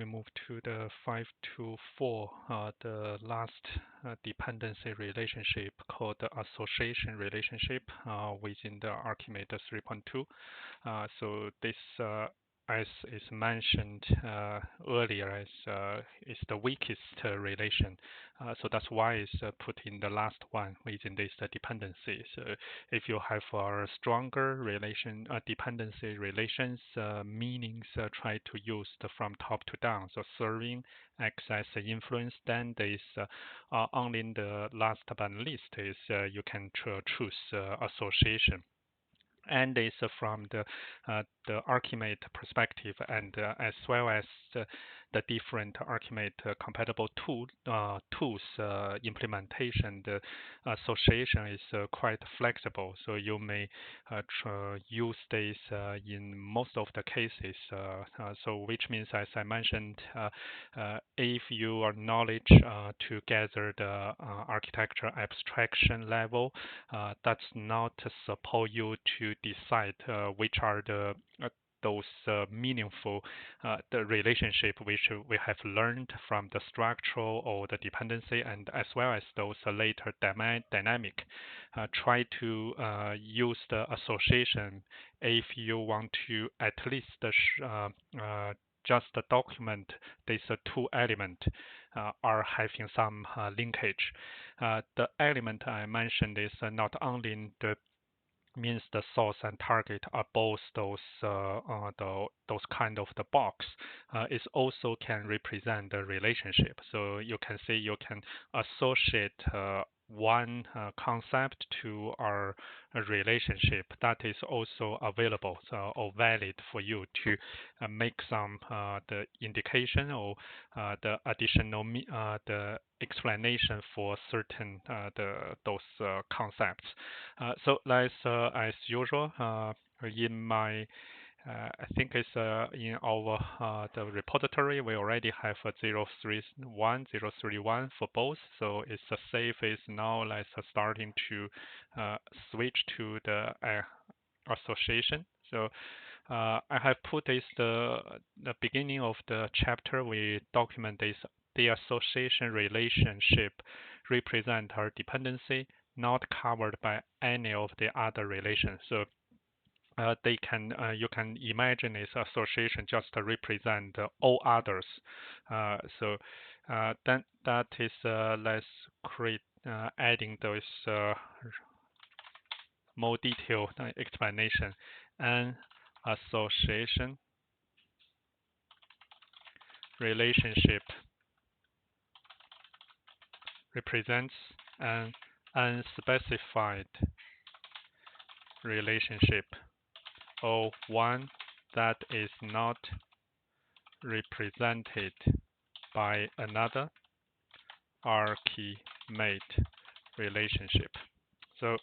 we move to the 524, the last dependency relationship called the association relationship within the ArchiMate 3.2. So this, as is mentioned earlier, is the weakest relation. So that's why it's put in the last one within this dependency. So if you have a stronger relation, dependency relations, meanings try to use the from top to down. So serving, access, influence, then there is only in the last but not least is you can choose association. And is from the ArchiMate perspective, and as well as the different ArchiMate compatible tools implementation. The association is quite flexible, so you may use this in most of the cases. So which means, as I mentioned, if your knowledge to gather the architecture abstraction level, that's not support you to decide which are those meaningful the relationship which we have learned from the structural or the dependency, and as well as those later dynamic. Try to use the association if you want to at least just document these two elements are having some linkage. The element I mentioned is not only in the means the source and target are both those kind of the box. It also can represent the relationship. So you can see you can associate one concept to our relationship that is also available or valid for you to make some the indication or the additional the explanation for certain those concepts. So let's, as usual, in my I think it's in our the repository, we already have a 031, 031 for both. So it's safe is now let's starting to switch to the association. So I have put this the beginning of the chapter. We document this the association relationship represent our dependency not covered by any of the other relations. So they can you can imagine this association just represent all others. So then that is let's create adding those more detailed explanation. And association relationship represents an unspecified relationship or one that is not represented by another ArchiMate relationship. So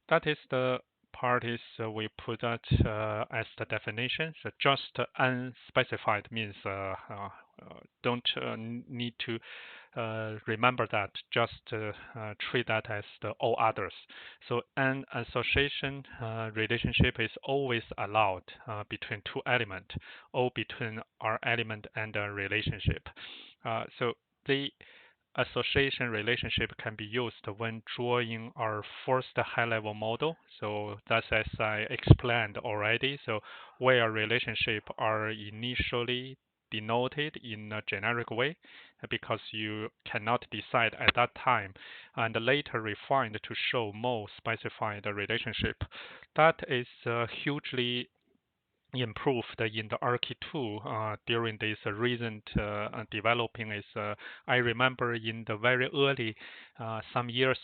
that is the part is we put that as the definition. So just unspecified means don't need to remember that. Just treat that as the all others. So an association relationship is always allowed between two elements or between our element and a relationship. So the association relationship can be used when drawing our first high-level model. So that's as I explained already. So where relationship are initially denoted in a generic way because you cannot decide at that time and later refined to show more specified relationship. That is hugely improved in the Archi 2 during this recent developing is I remember in the very early some years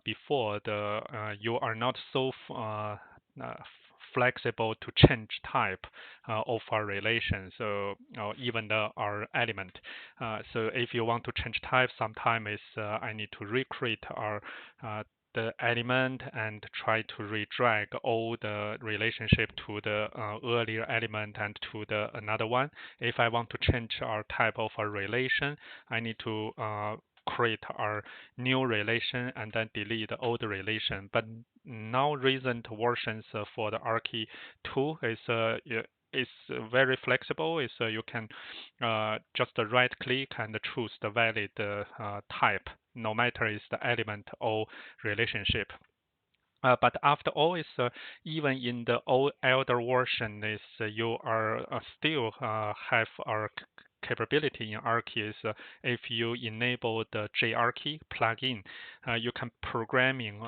before the you are not so flexible to change type of our relation, so even our element. So if you want to change type, sometimes I need to recreate our the element and try to redrag all the relationship to the earlier element and to the another one. If I want to change our type of a relation, I need to create our new relation and then delete the old relation. But now recent versions for the Archi 2 is is very flexible. Is you can just right click and choose the valid type, no matter is the element or relationship. But after all, is even in the old elder version, is you are still have our capability in Archi is if you enable the JArchi plugin, you can programming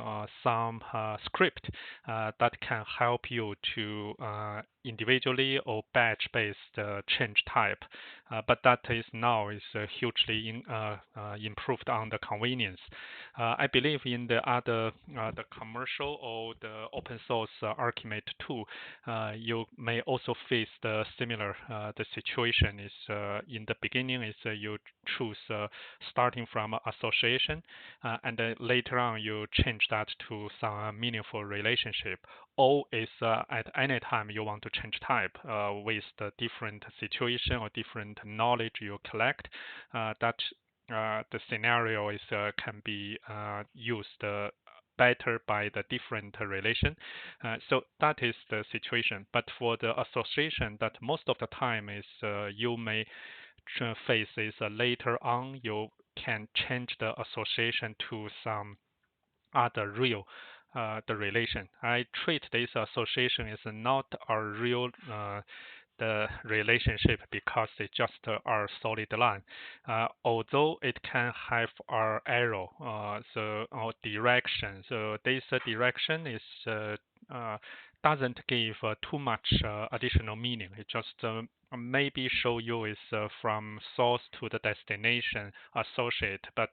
some script that can help you to individually or batch-based change type. But that is now is hugely improved on the convenience. I believe in the other the commercial or the open source ArchiMate tool, you may also face the similar the situation is in the beginning is you choose starting from association, and then later on you change that to some meaningful relationship, or is at any time you want to change type with the different situation or different knowledge you collect, that the scenario is can be used better by the different relation. So that is the situation. But for the association, that most of the time is you may face is later on you can change the association to some other real the relation. I treat this association is not a real the relationship because it just are solid line. Although it can have our arrow, so or direction. So this direction is doesn't give too much additional meaning. It just maybe show you is from source to the destination associate, but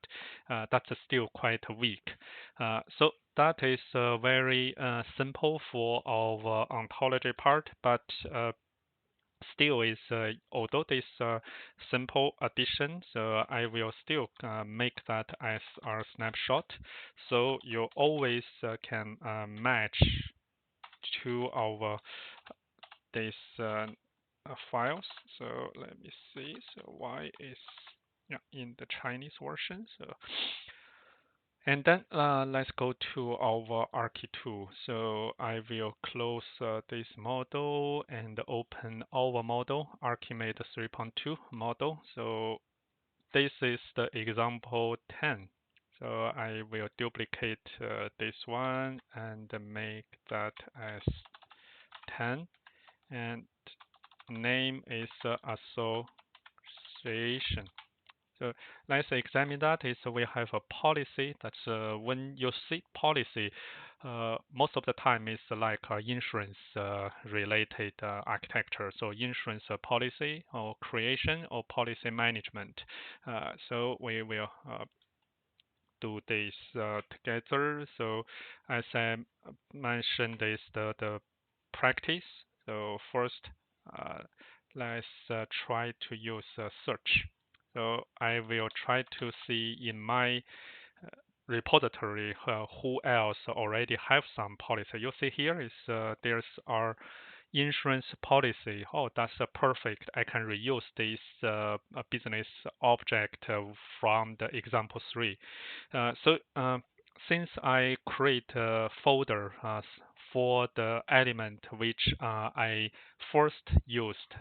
that's still quite weak. So that is very simple for our ontology part, but still is although this simple addition, so I will still make that as our snapshot, so you always can match to our this files. So let me see. So why is yeah in the Chinese version? So and then let's go to our Archi tool. So I will close this model and open our model, ArchiMate 3.2 model. So this is the example 10. So I will duplicate this one and make that as 10. And name is association. So let's examine that. Is we have a policy. That's when you see policy, most of the time it's like insurance related architecture. So insurance policy or creation or policy management. So we will do this together. So as I mentioned, is the practice. So first, uh, let's try to use search. So I will try to see in my repository who else already have some policy. You see here is there's our insurance policy. Oh, that's perfect. I can reuse this business object from the example 3. So since I create a folder for the element which I first used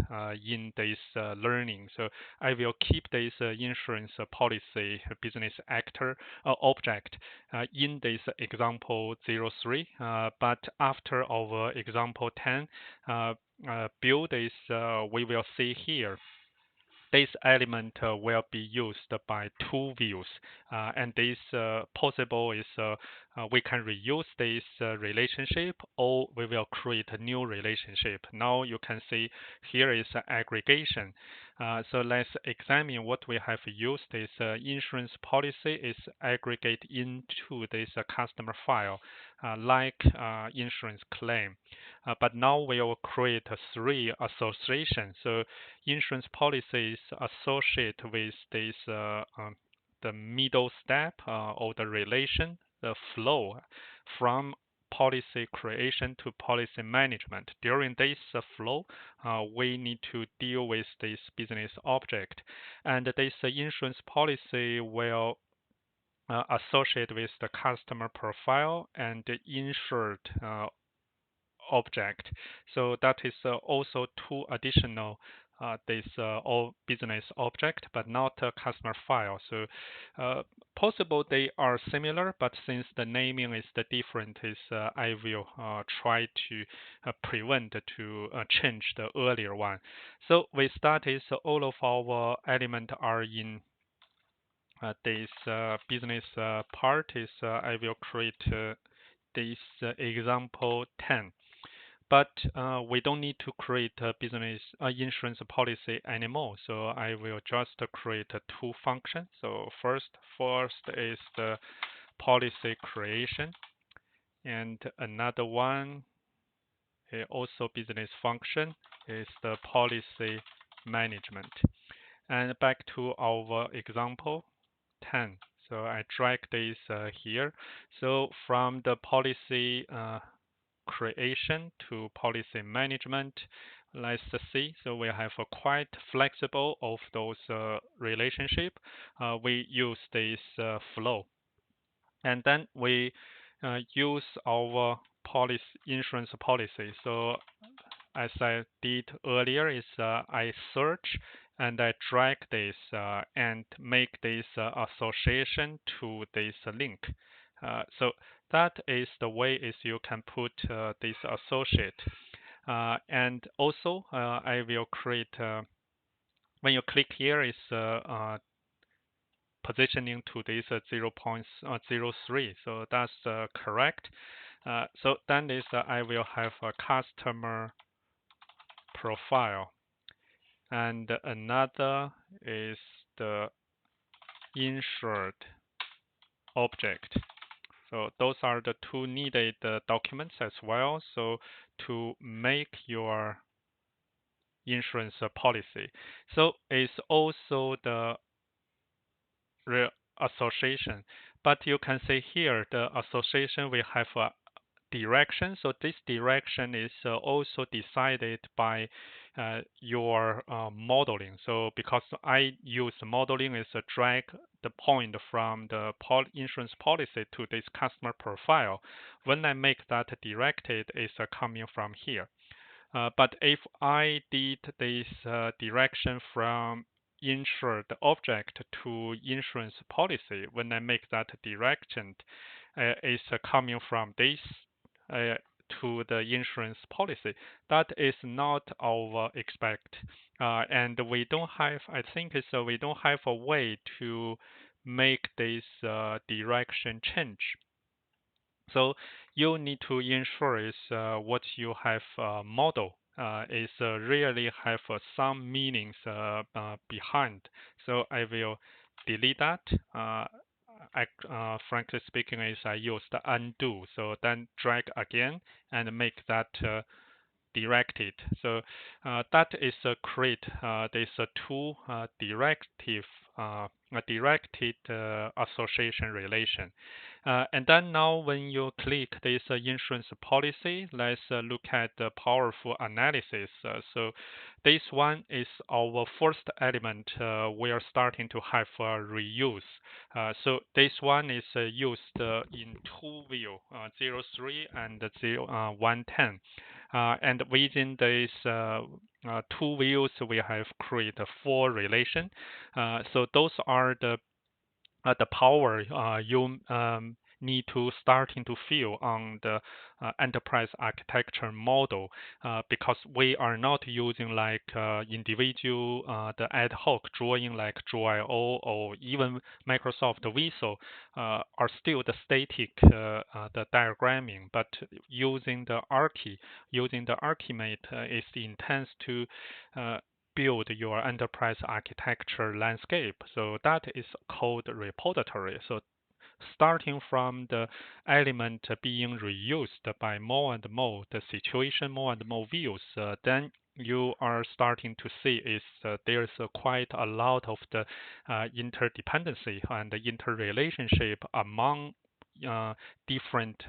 in this learning, so I will keep this insurance policy business actor object in this example 03. But after our example 10 build is we will see here this element will be used by two views, and this possible is we can reuse this relationship, or we will create a new relationship. Now you can see here is aggregation. So let's examine what we have used. This insurance policy is aggregate into this customer file, like insurance claim. But now we will create three associations. So insurance policies associate with this the middle step or the relation, the flow from policy creation to policy management. During this flow, we need to deal with this business object, and this insurance policy will associate with the customer profile and insured object. So that is also two additional this all business object, but not a customer file. So possible they are similar, but since the naming is the different, is I will try to prevent to change the earlier one. So we started. So all of our elements are in this business part. Is I will create this example 10. But we don't need to create a business insurance policy anymore. So I will just create two functions. So first is the policy creation, and another one also business function is the policy management. And back to our example 10. So I drag this here. So from the policy creation to policy management, let's see. So we have a quite flexible of those relationship. We use this flow, and then we use our policy insurance policy. So as I did earlier, is I search and I drag this and make this association to this link. So that is the way is you can put this associate. And also I will create, when you click here is positioning to this 0.03. So that's correct. So then is I will have a customer profile, and another is the insured object. So those are the two needed documents as well. So to make your insurance policy. So it's also the association, but you can see here the association will have a direction. So this direction is also decided by your modeling. So because I use modeling is drag the point from the insurance policy to this customer profile. When I make that directed, is coming from here. But if I did this direction from insured object to insurance policy, when I make that direction, is coming from this to the insurance policy. That is not our expect, and we don't have. I think it's we don't have a way to make this direction change. So you need to ensure is what you have model is really have some meanings behind. So I will delete that. Frankly speaking, is I use the undo. So then drag again and make that directed. So that is create this two directive a directed association relation. And then now when you click this insurance policy, let's look at the powerful analysis. So this one is our first element. We are starting to have reuse. So this one is used in two view, 03 and 110. And within these two views, we have created four relation. So those are the power you need to starting to feel on the enterprise architecture model, because we are not using like individual the ad hoc drawing like Draw.io or even Microsoft Visio are still the static the diagramming, but using the Archi, using the ArchiMate is the intent to build your enterprise architecture landscape. So that is called repository. So starting from the element being reused by more and more, the situation more and more views, then you are starting to see is there's quite a lot of the interdependency and the interrelationship among different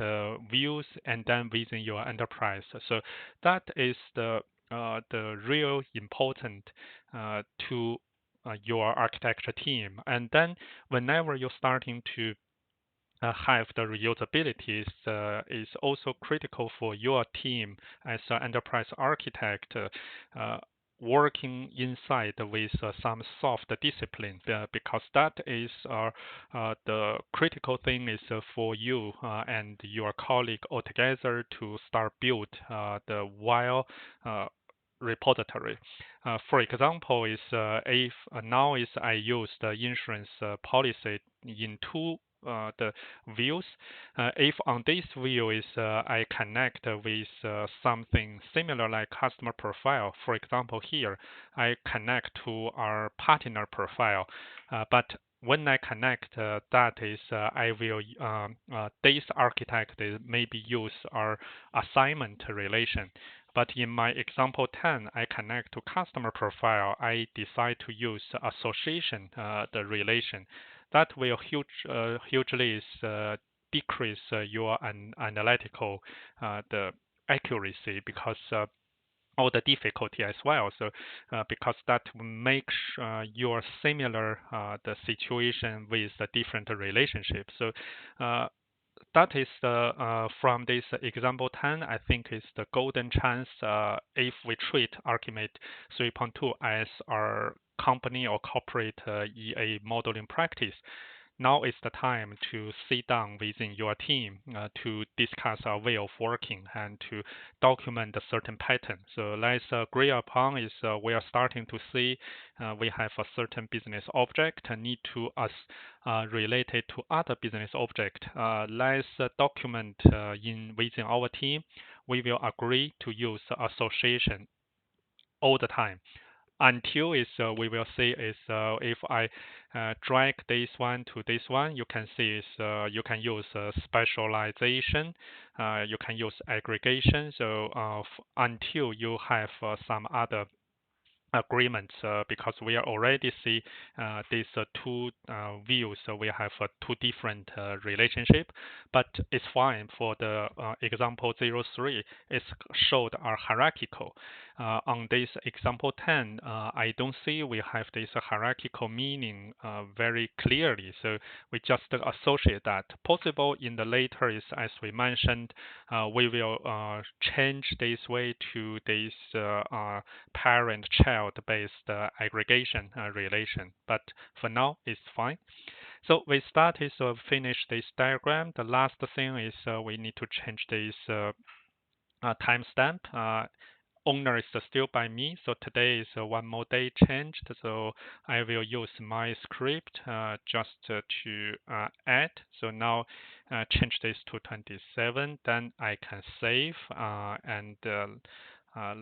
views and then within your enterprise. So that is the real important to your architecture team. And then whenever you're starting to have the reusability is also critical for your team as an enterprise architect working inside with some soft discipline because that is the critical thing is for you and your colleague altogether to start build the wild repository. For example, is if now is I use the insurance policy in two the views. If on this view is I connect with something similar like customer profile, for example here I connect to our partner profile, but when I connect that is I will this architect is maybe use our assignment relation. But in my example 10, I connect to customer profile. I decide to use association the relation. That will hugely decrease your analytical the accuracy because all the difficulty as well. So because that makes your similar the situation with the different relationships. So that is the from this example 10, I think is the golden chance if we treat ArchiMate 3.2 as our company or corporate EA modeling practice. Now is the time to sit down within your team to discuss our way of working and to document a certain pattern. So let's agree upon is we are starting to see we have a certain business object need to us related to other business object. Let's document in within our team. We will agree to use association all the time until is we will see is if I drag this one to this one, you can see is you can use specialization, you can use aggregation. So until you have some other agreements because we are already see these two views. So we have two different relationship, but it's fine for the example 03. It's showed are hierarchical. On this example 10, I don't see we have this hierarchical meaning very clearly. So we just associate that. Possible in the later is as we mentioned, we will change this way to this parent-child based aggregation relation. But for now, it's fine. So we started to finish this diagram. The last thing is we need to change this timestamp. Owner is still by me, so today is one more day changed. So I will use my script just to add. So now change this to 27. Then I can save and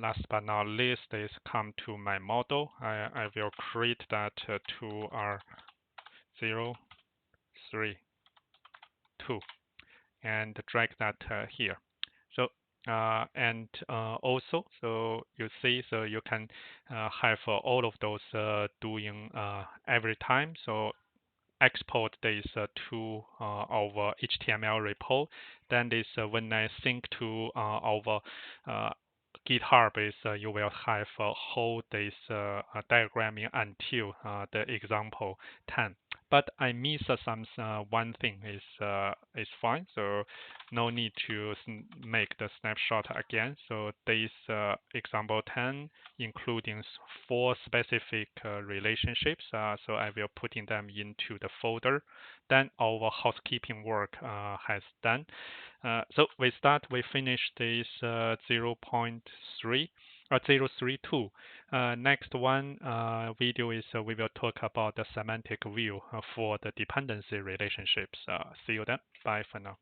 last but not least is come to my model. I will create that to R032 and drag that here. So and also, so you see, so you can have all of those doing every time. So export this to our HTML repo. Then this when I sync to our GitHub is you will have hold this diagramming until the example 10. But I miss some one thing is fine, so no need to make the snapshot again. So this example 10 including 4 specific relationships. So I will putting them into the folder. Then our housekeeping work has done. So we finish this 0.3 or 032. Next one video is we will talk about the semantic view for the dependency relationships. See you then. Bye for now.